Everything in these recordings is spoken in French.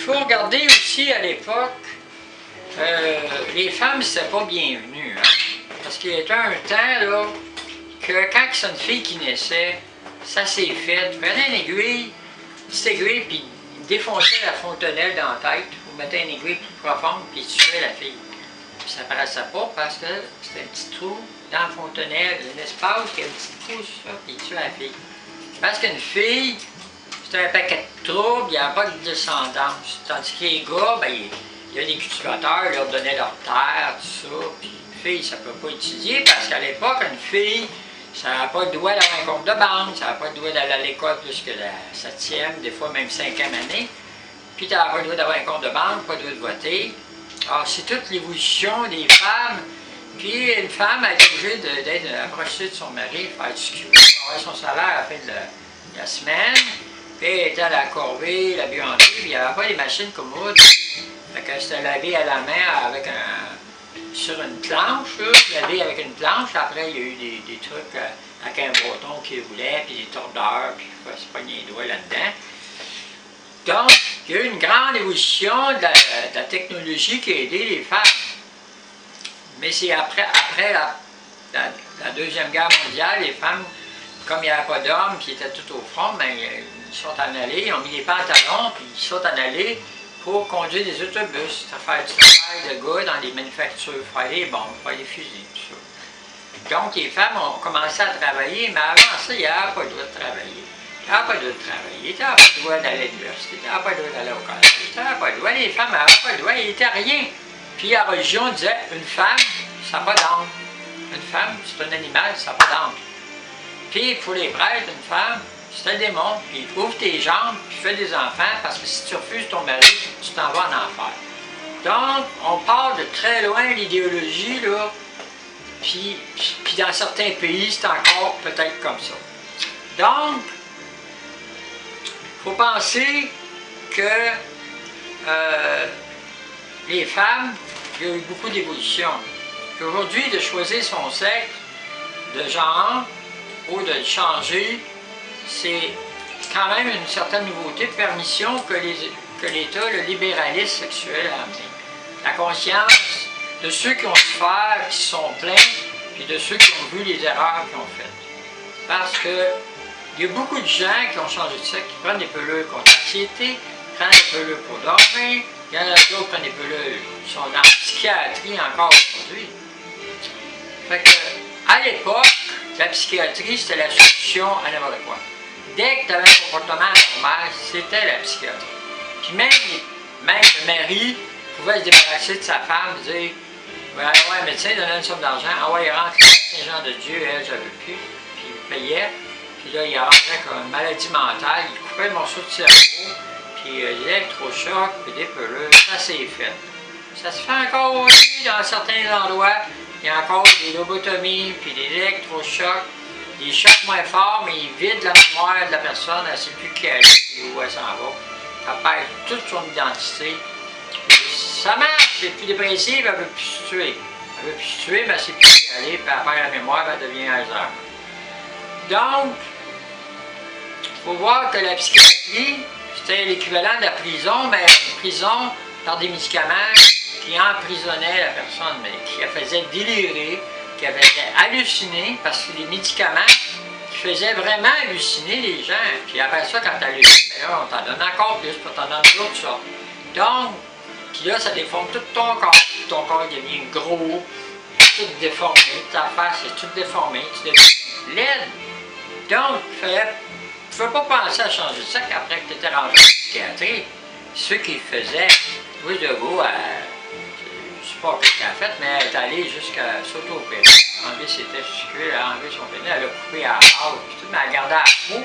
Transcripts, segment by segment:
faut regarder aussi à l'époque, les femmes, c'était pas bienvenu. Hein? Parce qu'il y a un temps, là, que quand c'est une fille qui naissait, ça s'est fait. Tu prenais une aiguille, une petite aiguille, puis défonçait la fontanelle dans la tête, ou mettait une aiguille plus profonde, puis tu tuais la fille. Puis ça paraissait pas parce que c'était un petit trou dans la fontanelle, un espace, qui a un petit trou sur ça, puis tu tuais la fille. Parce qu'une fille, c'était un paquet de troubles, il n'y avait pas de descendance. Tandis que les gars, ben, il y a des cultivateurs, ils leur donnaient leur terre, tout ça, puis une fille, ça ne peut pas étudier, parce qu'à l'époque, une fille, ça n'a pas le droit d'avoir un compte de banque, ça n'a pas le droit d'aller à l'école plus que la 7e, des fois même 5e année. Puis tu n'as pas le droit d'avoir un compte de banque, pas le droit de voter. Alors c'est toute l'évolution des femmes. Puis une femme elle est obligée d'être approchée de son mari, faire du ski, pour avoir son salaire à la fin de la semaine. Puis elle était à la corvée, la buanderie, puis il n'y avait pas les machines commodes. Fait que c'était lavé à la main avec sur une planche, lavé avec une planche. Après, il y a eu des trucs avec un bâton qui roulait, puis des tordeurs, puis il faut se pogner les doigts là-dedans. Donc, il y a eu une grande évolution de la technologie qui a aidé les femmes. Mais c'est après la Deuxième Guerre mondiale, les femmes, comme il n'y avait pas d'hommes qui étaient tout au front, ben, ils sont en allés, ils ont mis les pantalons, puis ils sont en allés pour conduire des autobus, faire du travail de gars dans les manufactures, faire les bombes, faire les fusils, tout ça. Donc les femmes ont commencé à travailler, mais avant ça, il n'y avait pas le droit de travailler. Tu n'avais pas le droit de travailler, tu n'avais pas le droit d'aller à l'université, tu n'avais pas le droit d'aller au collège, tu n'avais pas le droit, les femmes n'avaient pas le droit, il n'était rien. Puis la religion disait, une femme, ça n'a pas d'âme. Une femme, c'est un animal, ça n'a pas d'âme. Puis pour les prêtres, une femme, c'est un démon, puis ouvre tes jambes, puis fais des enfants, parce que si tu refuses ton mari, tu t'en vas en enfer. Donc, on part de très loin l'idéologie, là, puis dans certains pays, c'est encore peut-être comme ça. Donc, il faut penser que les femmes, il y a eu beaucoup d'évolution. Aujourd'hui, de choisir son sexe, de genre, ou de le changer, c'est quand même une certaine nouveauté de permission que l'État, le libéralisme sexuel a amené. La conscience de ceux qui ont souffert, qui se sont plaints, puis de ceux qui ont vu les erreurs qu'ils ont faites. Parce que il y a beaucoup de gens qui ont changé de sexe, qui prennent des pellules contre l'anxiété, prennent des pellules pour dormir, il y en a d'autres qui prennent des pellules, qui sont dans la psychiatrie encore aujourd'hui. Fait que, à l'époque, la psychiatrie, c'était la solution à n'importe quoi. Dès que tu avais un comportement normal, c'était la psychiatrie. Puis même le mari pouvait se débarrasser de sa femme et dire « Ouais, un médecin donnait une somme d'argent, ah ouais, il rentre Saint-Jean de Dieu, elle, je ne veux plus. » Puis il payait, puis là, il rentrait comme une maladie mentale, il coupait le morceau de cerveau, puis l'électrochoc, puis des pelures, ça s'est fait. Ça se fait encore aujourd'hui dans certains endroits. Il y a encore des lobotomies, puis des électrochocs, des chocs moins forts, mais ils vident la mémoire de la personne, elle ne sait plus qui elle est et où elle s'en va. Elle perd toute son identité. Ça marche, elle n'est plus dépressive, elle ne veut plus se tuer. Elle ne veut plus se tuer, mais elle ne sait plus qui elle est, puis elle perd la mémoire, elle devient Alzheimer. Donc, il faut voir que la psychiatrie, c'était l'équivalent de la prison, mais une prison par des médicaments qui emprisonnait la personne, mais qui la faisait délirer, qui la faisait halluciner, parce que les médicaments qui faisaient vraiment halluciner les gens. Puis après ça, quand tu hallucines, ben là, on t'en donne encore plus, puis on t'en donne d'autres sortes. Donc, puis là, ça déforme tout ton corps devient gros, tout déformé, ta face est toute déformée, tu deviens laide. Donc, tu ne pouvais pas penser à changer de sexe après que tu étais rentré en psychiatrie. Ceux qui le faisaient, Louis Legault, je ne sais pas ce qu'elle a fait, mais elle est allée jusqu'à s'auto-opérer. Elle a enlevé ses testicules, elle a enlevé son pénis, elle a coupé à la base, mais elle a gardé à la peau.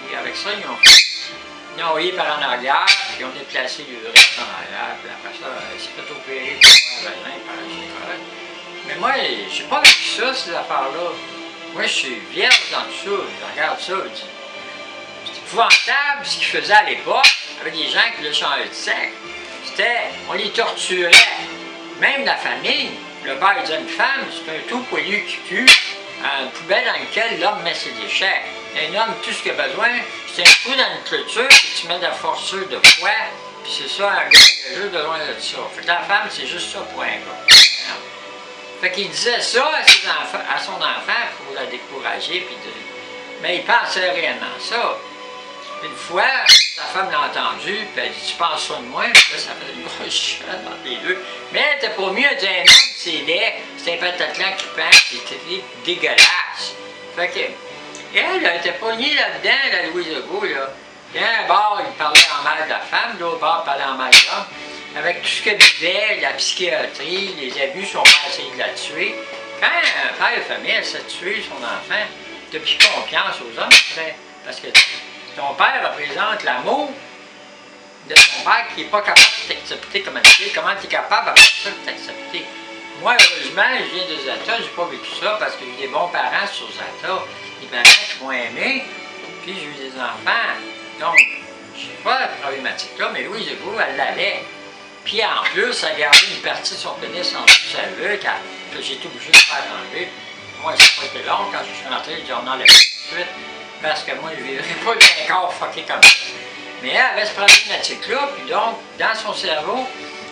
Puis avec ça, ils ont envoyé par en arrière, puis ils ont déplacé l'urètre en arrière, puis après ça, elle s'est fait opérer pour avoir un vagin par un gynécologue. Mais moi, je n'ai pas vécu ça, ces affaires-là. Moi, je suis vierge dans tout ça, je regarde ça, je dis. C'est épouvantable ce qu'ils faisaient à l'époque, avec des gens qui voulaient changer de sexe. On les torturait. Même la famille, le père disait une femme, c'est un tout poilu qui pue, une poubelle dans laquelle l'homme met ses déchets. Un homme, tout ce qu'il a besoin, c'est un trou dans une clôture, puis tu mets de la forçure de foie, Puis c'est ça, un gars, il a juste besoin de ça. Fait que la femme, c'est juste ça pour un gars. Fait qu'il disait ça à son enfant pour la décourager, mais il pensait réellement ça. Puis une fois, sa femme l'a entendu, puis elle dit « Tu penses ça de moi? » Puis là, ça fait une grosse chienne entre les deux. Mais elle était pas mieux, elle dit « Un homme, c'est laid, c'est un patatlan qui pend, c'est dégueulasse. » Fait que, elle était pognée là-dedans, la Louise Legault, là. Puis un bord, il parlait en mal de la femme, l'autre bord, il parlait en mal de l'homme. Avec tout ce qu'elle vivait, la psychiatrie, les abus, son père essayé de la tuer. Quand un père de famille essaie de tuer son enfant, tu n'as plus confiance aux hommes, parce que ton père représente l'amour de ton père qui n'est pas capable de t'accepter comme tu es. Comment tu es capable après ça de t'accepter? Moi, heureusement, je viens de Zata, j'ai pas vécu ça parce que j'ai des bons parents sur Zata. Des parents qui m'ont aimé, puis j'ai eu des enfants. Donc, je sais pas la problématique là, mais Louise Legault, elle l'avait. Puis en plus, elle a gardé une partie de son pénis en dessous de sa vue, que j'ai été obligé de faire enlever. Moi, ça n'a pas été long, quand je suis rentré, j'ai dit on enlève tout de suite, parce que moi, je ne vivrais pas d'un corps fucké comme ça. Mais elle avait cette problématique-là, puis donc, dans son cerveau,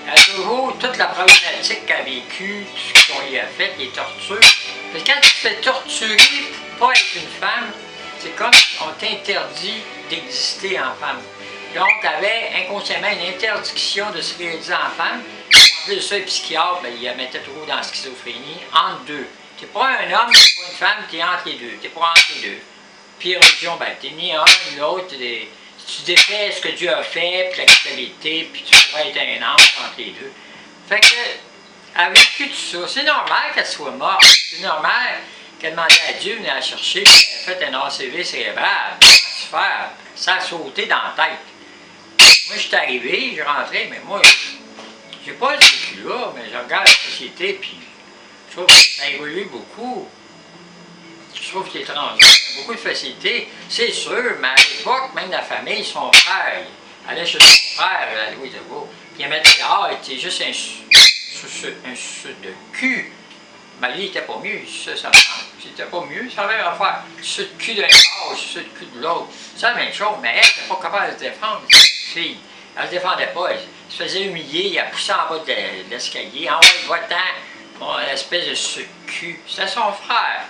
elle a toujours toute la problématique qu'elle a vécue, tout ce qu'on lui a fait, les tortures. Parce que quand tu te fais torturer pour pas être une femme, c'est comme si on t'interdit d'exister en femme. Donc, elle avait inconsciemment une interdiction de se réaliser en femme. En plus de ça, le psychiatre, ben, il la mettait trop dans la schizophrénie, entre deux. Tu n'es pas un homme, tu n'es pas une femme, tu es entre les deux. Tu n'es pas entre les deux. Puis religion, ben, tu n'es ni un ni l'autre. Tu défais ce que Dieu a fait, puis la culpabilité, puis tu pourrais être un ange entre les deux. Fait que, elle a vécu tout ça. C'est normal qu'elle soit morte. C'est normal qu'elle demandait à Dieu de venir la chercher, puis elle a fait un ACV cérébral. Comment tu fais? Ça a sauté dans la tête. Moi, je suis arrivé, j'ai rentré, mais moi, j'ai pas vécu là, mais je regarde la société, puis je trouve que ça a évolué beaucoup. Je trouve qu'il est étranger, il y a beaucoup de facilité. C'est sûr, mais à l'époque, même la famille, son frère, il allait chez son frère, à Louise Legault, puis il mettait dehors, il était juste un suceux de cul. Mais lui, il était pas mieux, ça c'était pas mieux, ça avait à faire. Suceux de cul d'un corps, suceux de cul de l'autre. C'est la même chose, mais elle n'était pas capable de se défendre, cette fille. Elle ne se défendait pas, elle se faisait humilier, elle poussait en bas de l'escalier. En ouais, va-t'en, mon espèce de suceux de cul. C'était son frère.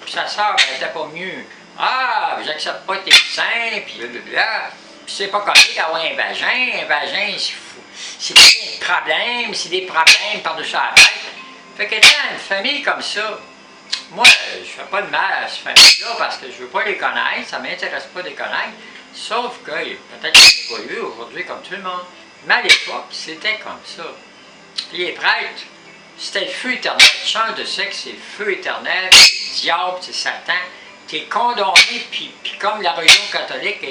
Puis sa soeur, elle n'était pas mieux. Ah, j'accepte pas tes seins, puis blablabla. Puis c'est pas correct d'avoir un vagin, c'est fou. C'est plein de problèmes, c'est des problèmes par-dessus la tête. Fait que dans une famille comme ça, moi, je fais pas de mal à cette famille-là parce que je veux pas les connaître, ça m'intéresse pas de les connaître. Sauf que peut-être qu'ils évoluent aujourd'hui comme tout le monde. Mais à l'époque, c'était comme ça. Les prêtres, c'était le feu éternel. Tu changes de sexe, c'est le feu éternel, c'est le diable, c'est Satan. Tu es condamné, puis comme la religion catholique